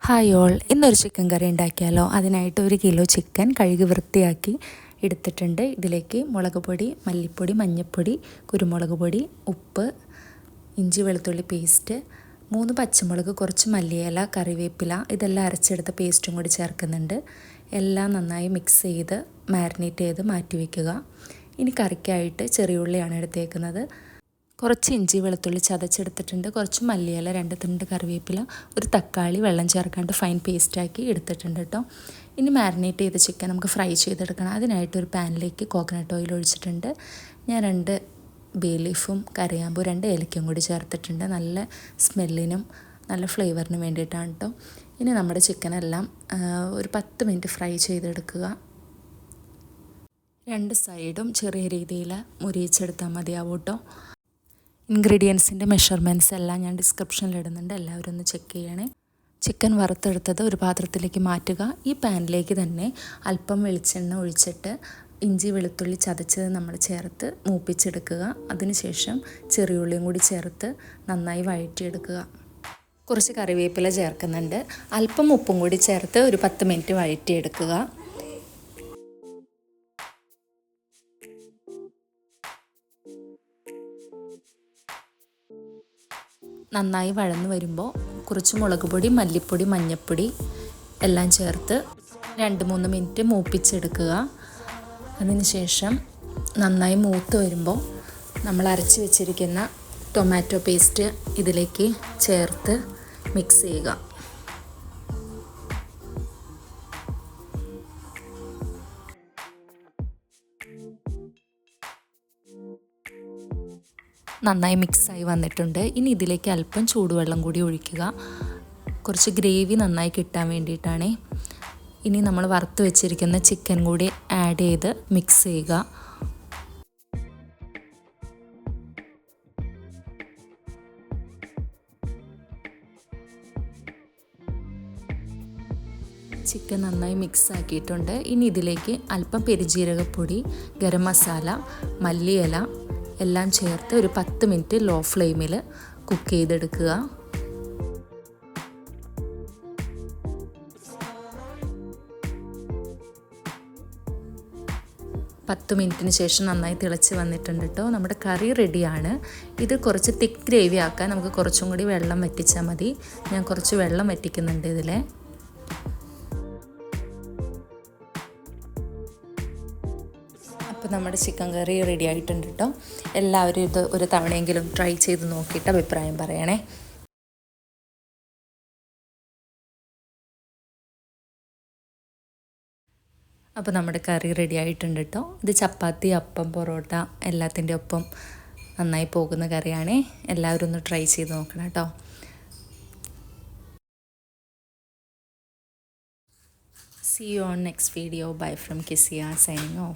Hi all, ഇന്നൊരു chicken കറി ഉണ്ടാക്കിയാലോ. അതിനായിട്ട് 1 കിലോ ചിക്കൻ കഴുകി വൃത്തിയാക്കി എടുത്തിട്ടുണ്ട്. ഇതിലേക്ക് മുളക് പൊടി, മല്ലിപ്പൊടി, മഞ്ഞൾപ്പൊടി, കുരുമുളക് പൊടി, ഉപ്പ്, ഇഞ്ചി വെളുത്തുള്ളി പേസ്റ്റ്, 3 പച്ചമുളക്, കുറച്ച് മല്ലിയില, കറിവേപ്പില, ഇതെല്ലാം അരച്ചെടുത്ത പേസ്റ്റും കൂടി ചേർക്കുന്നുണ്ട്. എല്ലാം നന്നായി മിക്സ് ചെയ്ത് മാരിനേറ്റ് ചെയ്ത് മാറ്റി വയ്ക്കുക. ഇനി കറിക്കായിട്ട് ചെറിയ ഉള്ളിയാണ് എടുത്തേക്കുന്നത്. കുറച്ച് ഇഞ്ചി വെളുത്തുള്ളി ചതച്ചെടുത്തിട്ടുണ്ട്. കുറച്ച് മല്ലിയില, 2 തുണ്ട് കറിവേപ്പില, ഒരു തക്കാളി വെള്ളം ചേർക്കാണ്ട് ഫൈൻ പേസ്റ്റാക്കി എടുത്തിട്ടുണ്ട് കേട്ടോ. ഇനി മാരിനേറ്റ് ചെയ്ത ചിക്കൻ നമുക്ക് ഫ്രൈ ചെയ്തെടുക്കണം. അതിനായിട്ട് ഒരു പാനിലേക്ക് കോക്കനട്ട് ഓയിൽ ഒഴിച്ചിട്ടുണ്ട്. ഞാൻ 2 ബേ ലീഫും കറിയാമ്പും 2 ഏലക്കയും കൂടി ചേർത്തിട്ടുണ്ട്. നല്ല സ്മെല്ലിനും നല്ല ഫ്ലേവറിനും വേണ്ടിയിട്ടാണ് കേട്ടോ. ഇനി നമ്മുടെ ചിക്കനെല്ലാം ഒരു 10 മിനിറ്റ് ഫ്രൈ ചെയ്തെടുക്കുക. 2 സൈഡും ചെറിയ രീതിയിൽ മുരിയിച്ചെടുത്താൽ മതിയാവും കേട്ടോ. ഇൻഗ്രീഡിയൻസിൻ്റെ മെഷർമെൻറ്റ്സ് എല്ലാം ഞാൻ ഡിസ്ക്രിപ്ഷനിൽ ഇടുന്നുണ്ട്, എല്ലാവരും ഒന്ന് ചെക്ക് ചെയ്യണേ. ചിക്കൻ വറുത്തെടുത്തത് ഒരു പാത്രത്തിലേക്ക് മാറ്റുക. ഈ പാനിലേക്ക് തന്നെ അല്പം വെളിച്ചെണ്ണ ഒഴിച്ചിട്ട് ഇഞ്ചി വെളുത്തുള്ളി ചതച്ചത് നമ്മൾ ചേർത്ത് മൂപ്പിച്ചെടുക്കുക. അതിനുശേഷം ചെറിയുള്ളിയും കൂടി ചേർത്ത് നന്നായി വഴറ്റിയെടുക്കുക. കുറച്ച് കറിവേപ്പില ചേർക്കുന്നുണ്ട്. അല്പം ഉപ്പും കൂടി ചേർത്ത് ഒരു 10 മിനിറ്റ് വഴറ്റിയെടുക്കുക. നന്നായി വഴന്ന് വരുമ്പോൾ കുറച്ച് മുളക് പൊടി, മല്ലിപ്പൊടി, മഞ്ഞൾപ്പൊടി എല്ലാം ചേർത്ത് 2-3 മിനിറ്റ് മൂപ്പിച്ചെടുക്കുക. അതിനുശേഷം നന്നായി മൂത്ത് വരുമ്പോൾ നമ്മൾ അരച്ച് വെച്ചിരിക്കുന്ന ടൊമാറ്റോ പേസ്റ്റ് ഇതിലേക്ക് ചേർത്ത് മിക്സ് ചെയ്യുക. നന്നായി മിക്സായി വന്നിട്ടുണ്ട്. ഇനി ഇതിലേക്ക് അല്പം ചൂടുവെള്ളം കൂടി ഒഴിക്കുക. കുറച്ച് ഗ്രേവി നന്നായി കിട്ടാൻ വേണ്ടിയിട്ടാണ്. ഇനി നമ്മൾ വറുത്ത് വെച്ചിരിക്കുന്ന ചിക്കൻ കൂടി ആഡ് ചെയ്ത് മിക്സ് ചെയ്യുക. ചിക്കൻ നന്നായി മിക്സ് ആക്കിയിട്ടുണ്ട്. ഇനി ഇതിലേക്ക് അല്പം പെരുംജീരകപ്പൊടി, ഗരം മസാല, മല്ലിയില എല്ലാം ചേർത്ത് ഒരു 10 മിനിറ്റ് ലോ ഫ്ലെയിമിൽ കുക്ക് ചെയ്തെടുക്കുക. പത്ത് മിനിറ്റിന് ശേഷം നന്നായി തിളച്ച് വന്നിട്ടുണ്ട് കേട്ടോ. നമ്മുടെ കറി റെഡിയാണ്. ഇത് കുറച്ച് തിക്ക് ഗ്രേവി ആക്കാൻ നമുക്ക് കുറച്ചും കൂടി വെള്ളം വറ്റിച്ചാൽ മതി. ഞാൻ കുറച്ച് വെള്ളം വറ്റിക്കുന്നുണ്ട് ഇതിൽ. അപ്പോൾ നമ്മുടെ ചിക്കൻ കറി റെഡി ആയിട്ടുണ്ട് കേട്ടോ. എല്ലാവരും ഇത് ഒരു തവണയെങ്കിലും ട്രൈ ചെയ്ത് നോക്കിയിട്ട് അഭിപ്രായം പറയണേ. അപ്പോൾ നമ്മുടെ കറി റെഡി ആയിട്ടുണ്ട് കേട്ടോ. ഇത് ചപ്പാത്തി, അപ്പം, പൊറോട്ട എല്ലാത്തിൻ്റെ ഒപ്പം നന്നായി പോകുന്ന കറിയാണേ. എല്ലാവരും ഒന്ന് ട്രൈ ചെയ്ത് നോക്കണം കേട്ടോ. See you on next video. Bye from Kisia signing off.